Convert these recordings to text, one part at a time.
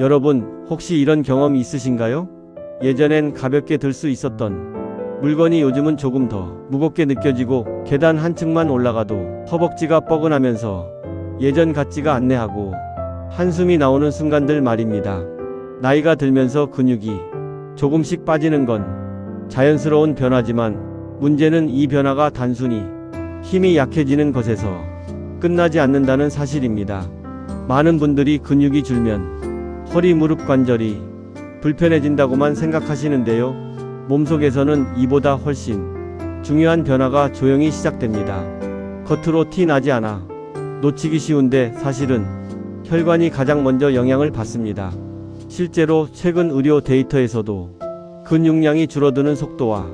여러분, 혹시 이런 경험 있으신가요? 예전엔 가볍게 들 수 있었던 물건이 요즘은 조금 더 무겁게 느껴지고 계단 한 층만 올라가도 허벅지가 뻐근하면서 예전 같지가 않네 하고 한숨이 나오는 순간들 말입니다. 나이가 들면서 근육이 조금씩 빠지는 건 자연스러운 변화지만 문제는 이 변화가 단순히 힘이 약해지는 것에서 끝나지 않는다는 사실입니다. 많은 분들이 근육이 줄면 허리 무릎 관절이 불편해진다고만 생각하시는데요. 몸속에서는 이보다 훨씬 중요한 변화가 조용히 시작됩니다. 겉으로 티 나지 않아 놓치기 쉬운데 사실은 혈관이 가장 먼저 영향을 받습니다. 실제로 최근 의료 데이터에서도 근육량이 줄어드는 속도와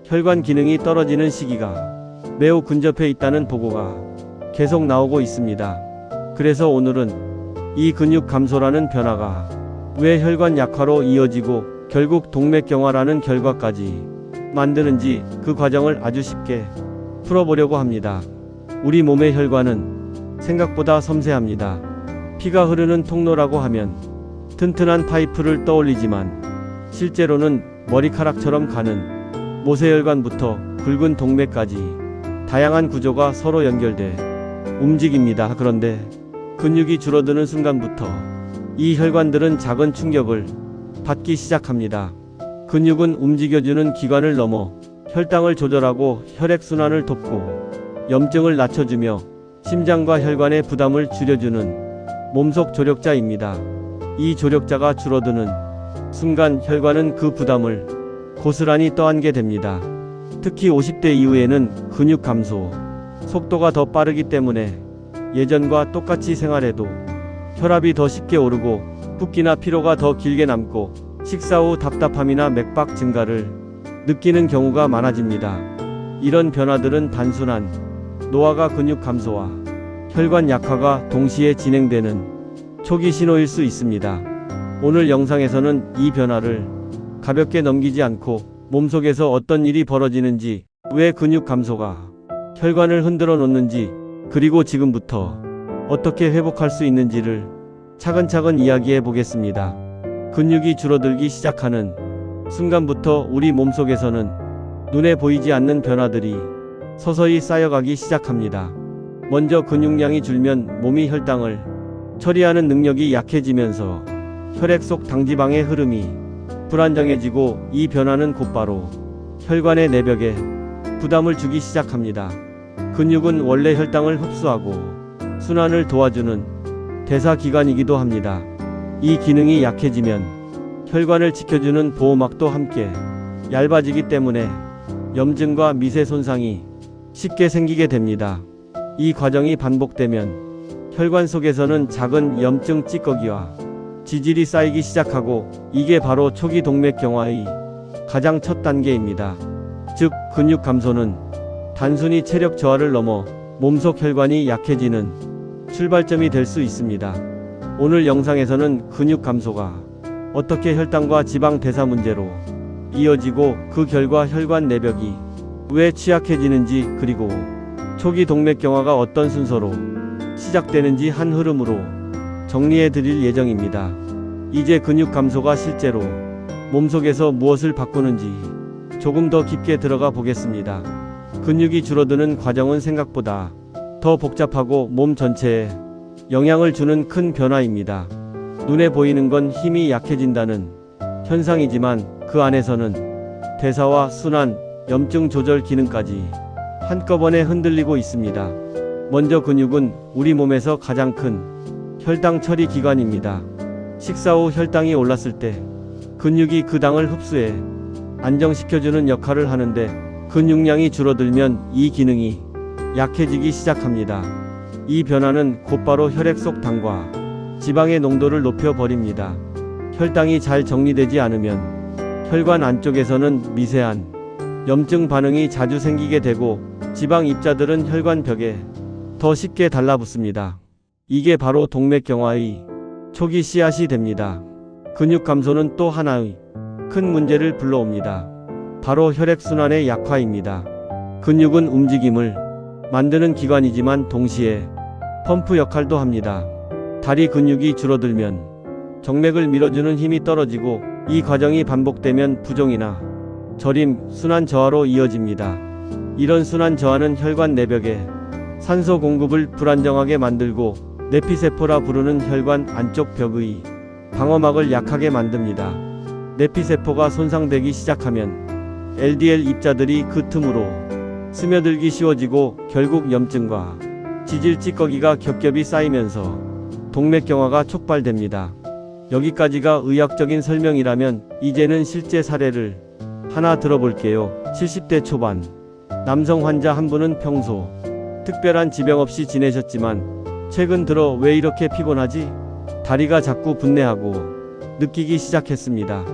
혈관 기능이 떨어지는 시기가 매우 근접해 있다는 보고가 계속 나오고 있습니다. 그래서 오늘은 이 근육 감소라는 변화가 왜 혈관 약화로 이어지고 결국 동맥경화라는 결과까지 만드는지 그 과정을 아주 쉽게 풀어보려고 합니다. 우리 몸의 혈관은 생각보다 섬세합니다. 피가 흐르는 통로라고 하면 튼튼한 파이프를 떠올리지만 실제로는 머리카락처럼 가는 모세혈관부터 굵은 동맥까지 다양한 구조가 서로 연결돼 움직입니다. 그런데 근육이 줄어드는 순간부터 이 혈관들은 작은 충격을 받기 시작합니다. 근육은 움직여주는 기관을 넘어 혈당을 조절하고 혈액순환을 돕고 염증을 낮춰주며 심장과 혈관의 부담을 줄여주는 몸속 조력자입니다. 이 조력자가 줄어드는 순간 혈관은 그 부담을 고스란히 떠안게 됩니다. 특히 50대 이후에는 근육 감소 속도가 더 빠르기 때문에 예전과 똑같이 생활해도 혈압이 더 쉽게 오르고 붓기나 피로가 더 길게 남고 식사 후 답답함이나 맥박 증가를 느끼는 경우가 많아집니다. 이런 변화들은 단순한 노화가 근육 감소와 혈관 약화가 동시에 진행되는 초기 신호일 수 있습니다. 오늘 영상에서는 이 변화를 가볍게 넘기지 않고 몸속에서 어떤 일이 벌어지는지, 왜 근육 감소가 혈관을 흔들어 놓는지, 그리고 지금부터 어떻게 회복할 수 있는지를 차근차근 이야기해 보겠습니다. 근육이 줄어들기 시작하는 순간부터 우리 몸속에서는 눈에 보이지 않는 변화들이 서서히 쌓여가기 시작합니다. 먼저 근육량이 줄면 몸이 혈당을 처리하는 능력이 약해지면서 혈액 속 당지방의 흐름이 불안정해지고, 이 변화는 곧바로 혈관의 내벽에 부담을 주기 시작합니다. 근육은 원래 혈당을 흡수하고 순환을 도와주는 대사기관이기도 합니다. 이 기능이 약해지면 혈관을 지켜주는 보호막도 함께 얇아지기 때문에 염증과 미세 손상이 쉽게 생기게 됩니다. 이 과정이 반복되면 혈관 속에서는 작은 염증 찌꺼기와 지질이 쌓이기 시작하고, 이게 바로 초기 동맥경화의 가장 첫 단계입니다. 즉, 근육 감소는 단순히 체력 저하를 넘어 몸속 혈관이 약해지는 출발점이 될 수 있습니다. 오늘 영상에서는 근육 감소가 어떻게 혈당과 지방 대사 문제로 이어지고, 그 결과 혈관 내벽이 왜 취약해지는지, 그리고 초기 동맥경화가 어떤 순서로 시작되는지 한 흐름으로 정리해 드릴 예정입니다. 이제 근육 감소가 실제로 몸속에서 무엇을 바꾸는지 조금 더 깊게 들어가 보겠습니다. 근육이 줄어드는 과정은 생각보다 더 복잡하고 몸 전체에 영향을 주는 큰 변화입니다. 눈에 보이는 건 힘이 약해진다는 현상이지만 그 안에서는 대사와 순환, 염증 조절 기능까지 한꺼번에 흔들리고 있습니다. 먼저 근육은 우리 몸에서 가장 큰 혈당 처리 기관입니다. 식사 후 혈당이 올랐을 때 근육이 그 당을 흡수해 안정시켜주는 역할을 하는데, 근육량이 줄어들면 이 기능이 약해지기 시작합니다. 이 변화는 곧바로 혈액 속 당과 지방의 농도를 높여버립니다. 혈당이 잘 정리되지 않으면 혈관 안쪽에서는 미세한 염증 반응이 자주 생기게 되고, 지방 입자들은 혈관 벽에 더 쉽게 달라붙습니다. 이게 바로 동맥경화의 초기 씨앗이 됩니다. 근육 감소는 또 하나의 큰 문제를 불러옵니다. 바로 혈액순환의 약화입니다. 근육은 움직임을 만드는 기관이지만 동시에 펌프 역할도 합니다. 다리 근육이 줄어들면 정맥을 밀어주는 힘이 떨어지고 이 과정이 반복되면 부종이나 저림, 순환 저하로 이어집니다. 이런 순환 저하는 혈관 내벽에 산소 공급을 불안정하게 만들고 내피세포라 부르는 혈관 안쪽 벽의 방어막을 약하게 만듭니다. 내피세포가 손상되기 시작하면 LDL 입자들이 그 틈으로 스며들기 쉬워지고 결국 염증과 지질 찌꺼기가 겹겹이 쌓이면서 동맥경화가 촉발됩니다. 여기까지가 의학적인 설명이라면 이제는 실제 사례를 하나 들어볼게요. 70대 초반 남성 환자 한 분은 평소 특별한 지병 없이 지내셨지만 최근 들어 왜 이렇게 피곤하지? 다리가 자꾸 분내하고 느끼기 시작했습니다.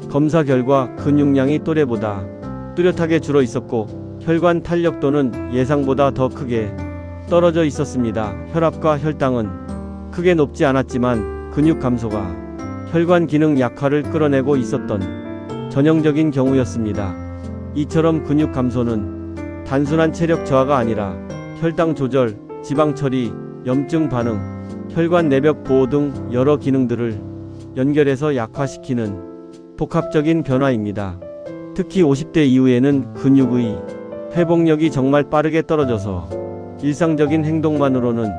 검사 결과 근육량이 또래보다 뚜렷하게 줄어 있었고 혈관 탄력도는 예상보다 더 크게 떨어져 있었습니다. 혈압과 혈당은 크게 높지 않았지만 근육 감소가 혈관 기능 약화를 끌어내고 있었던 전형적인 경우였습니다. 이처럼 근육 감소는 단순한 체력 저하가 아니라 혈당 조절, 지방 처리, 염증 반응, 혈관 내벽 보호 등 여러 기능들을 연결해서 약화시키는 복합적인 변화입니다. 특히 50대 이후에는 근육의 회복력이 정말 빠르게 떨어져서 일상적인 행동만으로는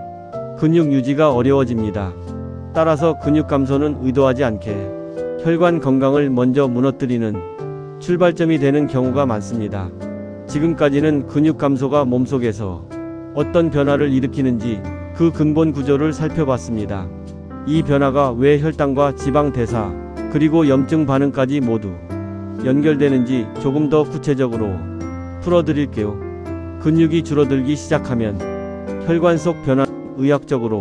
근육 유지가 어려워집니다. 따라서 근육 감소는 의도하지 않게 혈관 건강을 먼저 무너뜨리는 출발점이 되는 경우가 많습니다. 지금까지는 근육 감소가 몸속에서 어떤 변화를 일으키는지 그 근본 구조를 살펴봤습니다. 이 변화가 왜 혈당과 지방 대사, 그리고 염증 반응까지 모두 연결되는지 조금 더 구체적으로 풀어드릴게요. 근육이 줄어들기 시작하면 혈관 속 변화는 의학적으로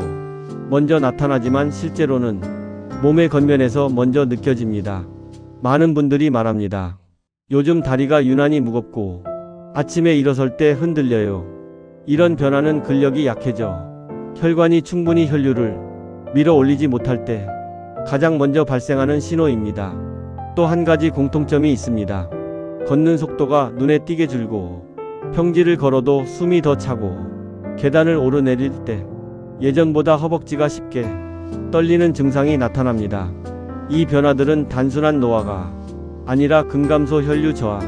먼저 나타나지만 실제로는 몸의 겉면에서 먼저 느껴집니다. 많은 분들이 말합니다. 요즘 다리가 유난히 무겁고 아침에 일어설 때 흔들려요. 이런 변화는 근력이 약해져 혈관이 충분히 혈류를 밀어 올리지 못할 때 가장 먼저 발생하는 신호입니다. 또 한 가지 공통점이 있습니다. 걷는 속도가 눈에 띄게 줄고 평지를 걸어도 숨이 더 차고 계단을 오르내릴 때 예전보다 허벅지가 쉽게 떨리는 증상이 나타납니다. 이 변화들은 단순한 노화가 아니라 근감소 혈류 저하,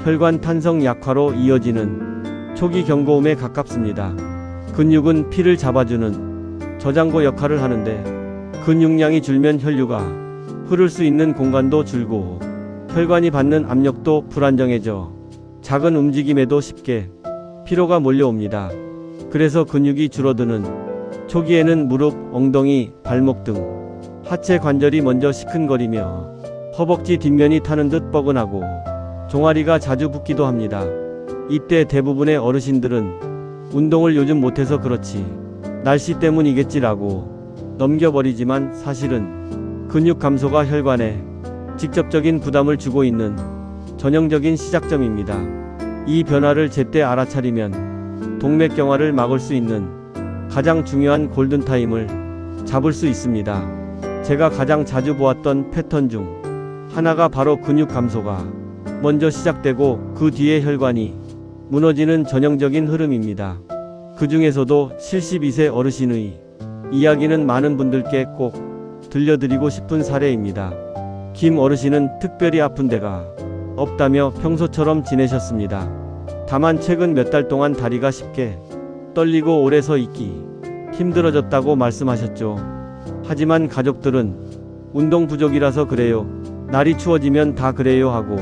혈관 탄성 약화로 이어지는 초기 경고음에 가깝습니다. 근육은 피를 잡아주는 저장고 역할을 하는데 근육량이 줄면 혈류가 흐를 수 있는 공간도 줄고 혈관이 받는 압력도 불안정해져 작은 움직임에도 쉽게 피로가 몰려옵니다. 그래서 근육이 줄어드는 초기에는 무릎, 엉덩이, 발목 등 하체 관절이 먼저 시큰거리며 허벅지 뒷면이 타는 듯 뻐근하고 종아리가 자주 붓기도 합니다. 이때 대부분의 어르신들은 운동을 요즘 못해서 그렇지 날씨 때문이겠지라고 넘겨버리지만 사실은 근육 감소가 혈관에 직접적인 부담을 주고 있는 전형적인 시작점입니다. 이 변화를 제때 알아차리면 동맥경화를 막을 수 있는 가장 중요한 골든타임을 잡을 수 있습니다. 제가 가장 자주 보았던 패턴 중 하나가 바로 근육 감소가 먼저 시작되고 그 뒤에 혈관이 무너지는 전형적인 흐름입니다. 그 중에서도 72세 어르신의 이야기는 많은 분들께 꼭 들려드리고 싶은 사례입니다. 김 어르신은 특별히 아픈 데가 없다며 평소처럼 지내셨습니다. 다만 최근 몇 달 동안 다리가 쉽게 떨리고 오래 서 있기 힘들어졌다고 말씀하셨죠. 하지만 가족들은 운동 부족이라서 그래요. 날이 추워지면 다 그래요 하고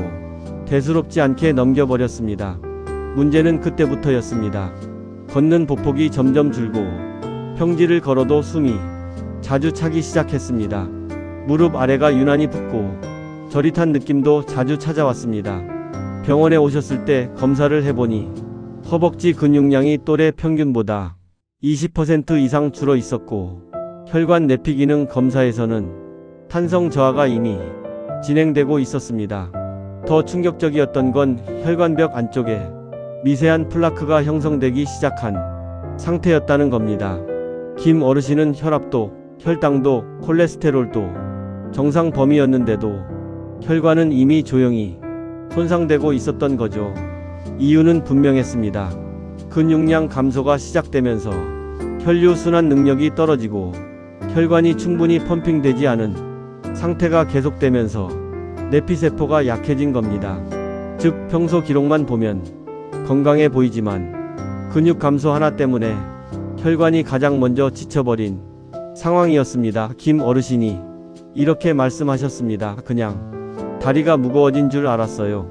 대수롭지 않게 넘겨버렸습니다. 문제는 그때부터였습니다. 걷는 보폭이 점점 줄고 평지를 걸어도 숨이 자주 차기 시작했습니다. 무릎 아래가 유난히 붓고 저릿한 느낌도 자주 찾아왔습니다. 병원에 오셨을 때 검사를 해보니 허벅지 근육량이 또래 평균보다 20% 이상 줄어 있었고 혈관 내피 기능 검사에서는 탄성 저하가 이미 진행되고 있었습니다. 더 충격적이었던 건 혈관벽 안쪽에 미세한 플라크가 형성되기 시작한 상태였다는 겁니다. 김 어르신은 혈압도, 혈당도, 콜레스테롤도 정상 범위였는데도 혈관은 이미 조용히 손상되고 있었던 거죠. 이유는 분명했습니다. 근육량 감소가 시작되면서 혈류 순환 능력이 떨어지고 혈관이 충분히 펌핑되지 않은 상태가 계속되면서 내피세포가 약해진 겁니다. 즉 평소 기록만 보면 건강해 보이지만 근육 감소 하나 때문에 혈관이 가장 먼저 지쳐버린 상황이었습니다. 김 어르신이 이렇게 말씀하셨습니다. 그냥 다리가 무거워진 줄 알았어요.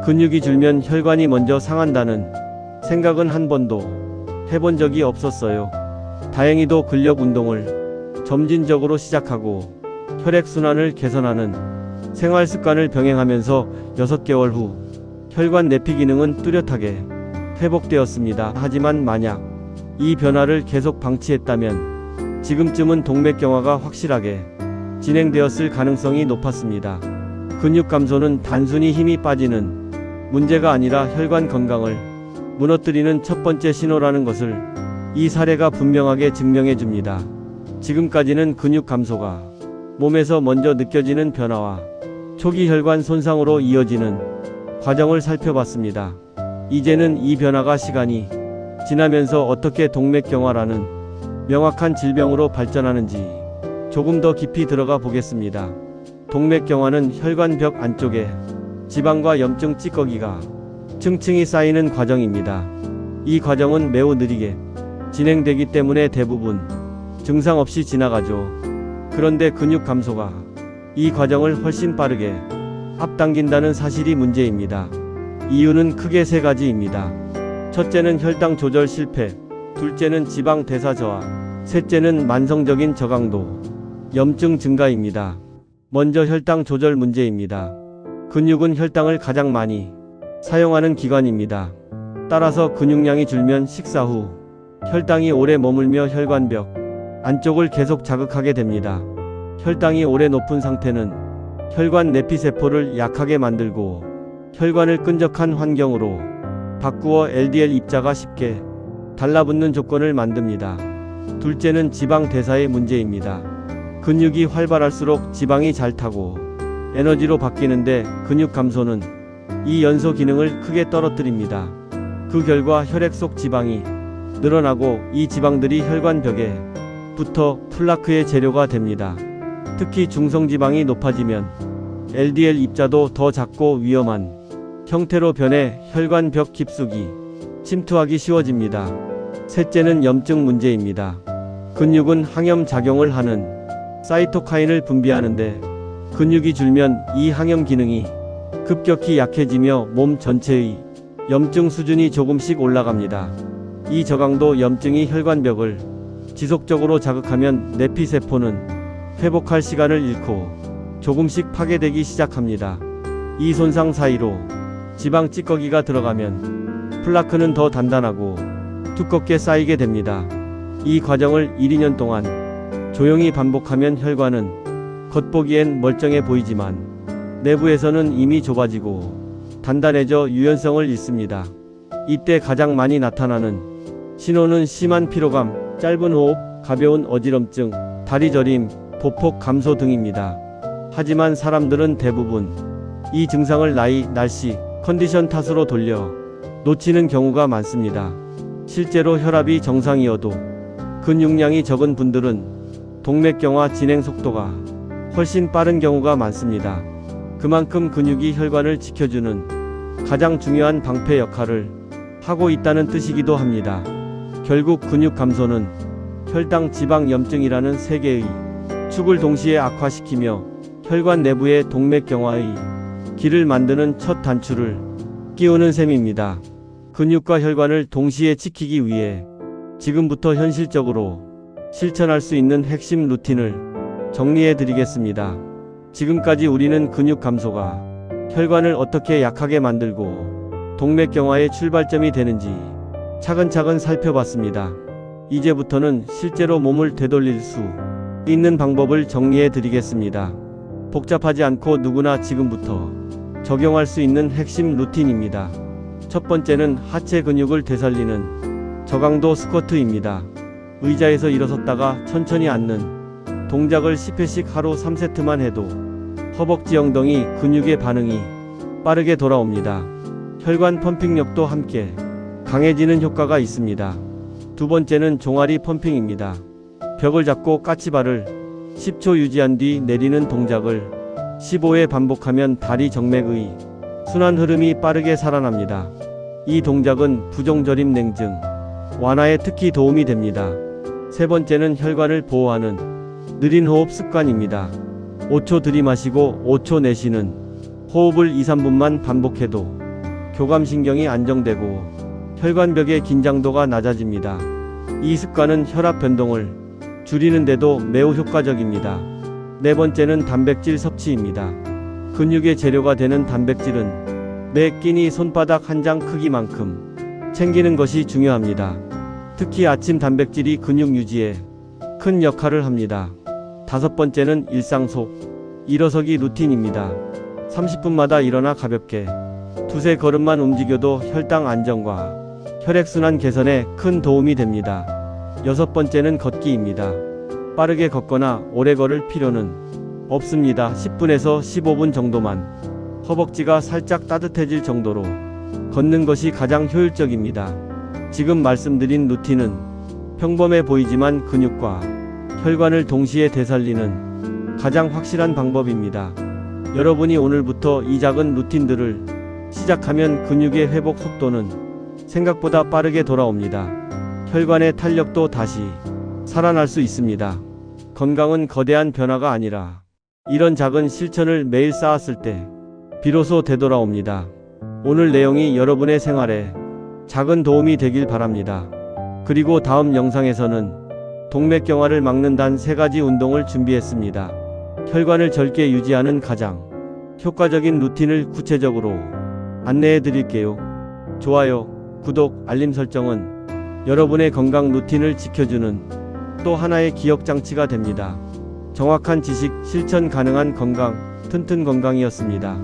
근육이 줄면 혈관이 먼저 상한다는 생각은 한 번도 해본 적이 없었어요. 다행히도 근력 운동을 점진적으로 시작하고 혈액순환을 개선하는 생활 습관을 병행하면서 6개월 후 혈관 내피 기능은 뚜렷하게 회복되었습니다. 하지만 만약 이 변화를 계속 방치했다면 지금쯤은 동맥경화가 확실하게 진행되었을 가능성이 높았습니다. 근육 감소는 단순히 힘이 빠지는 문제가 아니라 혈관 건강을 무너뜨리는 첫 번째 신호라는 것을 이 사례가 분명하게 증명해 줍니다. 지금까지는 근육 감소가 몸에서 먼저 느껴지는 변화와 초기 혈관 손상으로 이어지는 과정을 살펴봤습니다. 이제는 이 변화가 시간이 지나면서 어떻게 동맥경화라는 명확한 질병으로 발전하는지 조금 더 깊이 들어가 보겠습니다. 동맥경화는 혈관벽 안쪽에 지방과 염증 찌꺼기가 층층이 쌓이는 과정입니다. 이 과정은 매우 느리게 진행되기 때문에 대부분 증상 없이 지나가죠. 그런데 근육 감소가 이 과정을 훨씬 빠르게 앞당긴다는 사실이 문제입니다. 이유는 크게 3가지입니다. 첫째는 혈당 조절 실패, 둘째는 지방 대사 저하, 셋째는 만성적인 저강도 염증 증가입니다. 먼저 혈당 조절 문제입니다. 근육은 혈당을 가장 많이 사용하는 기관입니다. 따라서 근육량이 줄면 식사 후 혈당이 오래 머물며 혈관벽 안쪽을 계속 자극하게 됩니다. 혈당이 오래 높은 상태는 혈관 내피세포를 약하게 만들고 혈관을 끈적한 환경으로 바꾸어 LDL 입자가 쉽게 달라붙는 조건을 만듭니다. 둘째는 지방 대사의 문제입니다. 근육이 활발할수록 지방이 잘 타고 에너지로 바뀌는데 근육 감소는 이 연소 기능을 크게 떨어뜨립니다. 그 결과 혈액 속 지방이 늘어나고 이 지방들이 혈관벽에 붙어 플라크의 재료가 됩니다. 특히 중성지방이 높아지면 LDL 입자도 더 작고 위험한 형태로 변해 혈관벽 깊숙이 침투하기 쉬워집니다. 셋째는 염증 문제입니다. 근육은 항염 작용을 하는 사이토카인을 분비하는데 근육이 줄면 이 항염 기능이 급격히 약해지며 몸 전체의 염증 수준이 조금씩 올라갑니다. 이 저강도 염증이 혈관벽을 지속적으로 자극하면 내피세포는 회복할 시간을 잃고 조금씩 파괴되기 시작합니다. 이 손상 사이로 지방 찌꺼기가 들어가면 플라크는 더 단단하고 두껍게 쌓이게 됩니다. 이 과정을 1~2년 동안 조용히 반복하면 혈관은 겉보기엔 멀쩡해 보이지만 내부에서는 이미 좁아지고 단단해져 유연성을 잃습니다. 이때 가장 많이 나타나는 신호는 심한 피로감, 짧은 호흡, 가벼운 어지럼증, 다리 저림, 보폭 감소 등입니다. 하지만 사람들은 대부분 이 증상을 나이, 날씨, 컨디션 탓으로 돌려 놓치는 경우가 많습니다. 실제로 혈압이 정상이어도 근육량이 적은 분들은 동맥경화 진행 속도가 훨씬 빠른 경우가 많습니다. 그만큼 근육이 혈관을 지켜주는 가장 중요한 방패 역할을 하고 있다는 뜻이기도 합니다. 결국 근육 감소는 혈당 지방 염증이라는 3개의 축을 동시에 악화시키며 혈관 내부의 동맥경화의 길을 만드는 첫 단추를 끼우는 셈입니다. 근육과 혈관을 동시에 지키기 위해 지금부터 현실적으로 실천할 수 있는 핵심 루틴을 정리해 드리겠습니다. 지금까지 우리는 근육 감소가 혈관을 어떻게 약하게 만들고 동맥경화의 출발점이 되는지 차근차근 살펴봤습니다. 이제부터는 실제로 몸을 되돌릴 수 있는 방법을 정리해 드리겠습니다. 복잡하지 않고 누구나 지금부터 적용할 수 있는 핵심 루틴입니다. 첫 번째는 하체 근육을 되살리는 저강도 스쿼트입니다. 의자에서 일어섰다가 천천히 앉는 동작을 10회씩 하루 3세트만 해도 허벅지 엉덩이 근육의 반응이 빠르게 돌아옵니다. 혈관 펌핑력도 함께 강해지는 효과가 있습니다. 두 번째는 종아리 펌핑입니다. 벽을 잡고 까치발을 10초 유지한 뒤 내리는 동작을 15회 반복하면 다리 정맥의 순환 흐름이 빠르게 살아납니다. 이 동작은 부종절임 냉증 완화에 특히 도움이 됩니다. 세 번째는 혈관을 보호하는 느린 호흡 습관입니다. 5초 들이마시고 5초 내쉬는 호흡을 2-3분만 반복해도 교감신경이 안정되고 혈관벽의 긴장도가 낮아집니다. 이 습관은 혈압 변동을 줄이는데도 매우 효과적입니다. 네 번째는 단백질 섭취입니다. 근육의 재료가 되는 단백질은 매 끼니 손바닥 한 장 크기만큼 챙기는 것이 중요합니다. 특히 아침 단백질이 근육 유지에 큰 역할을 합니다. 다섯 번째는 일상 속 일어서기 루틴입니다. 30분마다 일어나 가볍게 두세 걸음만 움직여도 혈당 안정과 혈액순환 개선에 큰 도움이 됩니다. 여섯 번째는 걷기입니다. 빠르게 걷거나 오래 걸을 필요는 없습니다. 10분에서 15분 정도만 허벅지가 살짝 따뜻해질 정도로 걷는 것이 가장 효율적입니다. 지금 말씀드린 루틴은 평범해 보이지만 근육과 혈관을 동시에 되살리는 가장 확실한 방법입니다. 여러분이 오늘부터 이 작은 루틴들을 시작하면 근육의 회복 속도는 생각보다 빠르게 돌아옵니다. 혈관의 탄력도 다시 살아날 수 있습니다. 건강은 거대한 변화가 아니라 이런 작은 실천을 매일 쌓았을 때 비로소 되돌아옵니다. 오늘 내용이 여러분의 생활에 작은 도움이 되길 바랍니다. 그리고 다음 영상에서는 동맥경화를 막는 단 3가지 운동을 준비했습니다. 혈관을 젊게 유지하는 가장 효과적인 루틴을 구체적으로 안내해 드릴게요. 좋아요, 구독, 알림 설정은 여러분의 건강 루틴을 지켜주는 또 하나의 기억장치가 됩니다. 정확한 지식, 실천 가능한 건강, 튼튼 건강이었습니다.